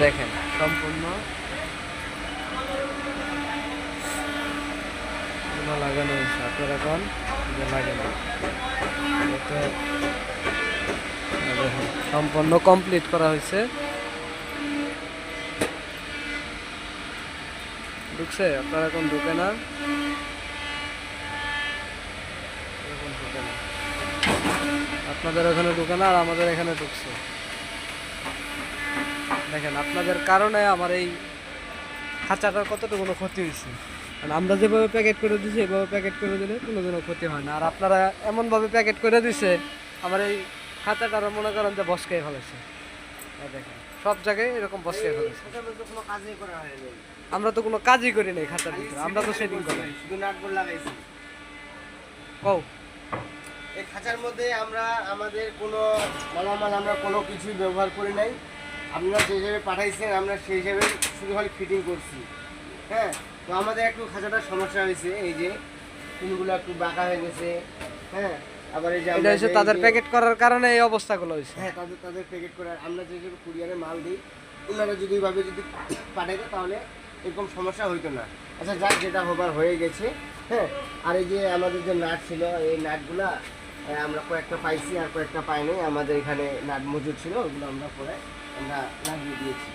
দেখেন সম্পূর্ণ লাগানো হয়েছে, আপনার এখন লাগানো সম্পূর্ণ কমপ্লিট করা হয়েছে। ঢুকছে, আপনার এখন ঢুকে না, আপনাদের ওখানে ঢুকে না আর আমাদের এখানে ঢুকছে। দেখেন আপনাদের কারণে আমার এই খাঁচাটার কতটুকু ক্ষতি হয়েছে। কারণ আমরা যেভাবে প্যাকেট করে দিচ্ছি এভাবে প্যাকেট করে দিলে কোনোদিনও ক্ষতি হয় না, আর আপনারা এমনভাবে প্যাকেট করে দিছে আমার এই খাঁচাটারও মনে করেন যে বসকেই ফেলেছে। দেখেন সব জায়গায় এরকম বসকেই ফেলেছে। কোনো কাজই করা হয়নি, আমরা তো কোনো কাজই করি নাই খাঁচার ভিতরে, আমরা তো সেটিং করি শুধু নাটবল লাগাইছি। কও এই খাঁচার মধ্যে আমরা আমাদের কোনো মালামাল আমরা কোনো কিছুই ব্যবহার করি নাই। আপনারা যে হিসেবে পাঠাইছেন আমরা সেই হিসেবে শুধু খালি ফিটিং করছি। হ্যাঁ, তো আমাদের একটু খাঁচাটার সমস্যা হয়েছে, এই যে পিনগুলো একটু বাঁকা হয়ে গেছে। হ্যাঁ, আবার এই যে এটা হচ্ছে তাদের প্যাকেট করার কারণে এই অবস্থাগুলো হয়েছে। হ্যাঁ, তাদের প্যাকেট করার আমরা যে কুরিয়ারে মাল দিই ওনারা যদি এইভাবে যদি পাঠাইতো তাহলে এরকম সমস্যা হইতো না। আচ্ছা যাক, যেটা হবার হয়ে গেছে। হ্যাঁ, আর এই যে আমাদের যে নাট ছিল এই নাটগুলা আমরা কয়েকটা পাইছি আর কয়েকটা পাইনি। আমাদের এখানে নাট মজুদ ছিল, ওগুলো আমরা পরে আমরা লাগিয়ে দিয়েছি।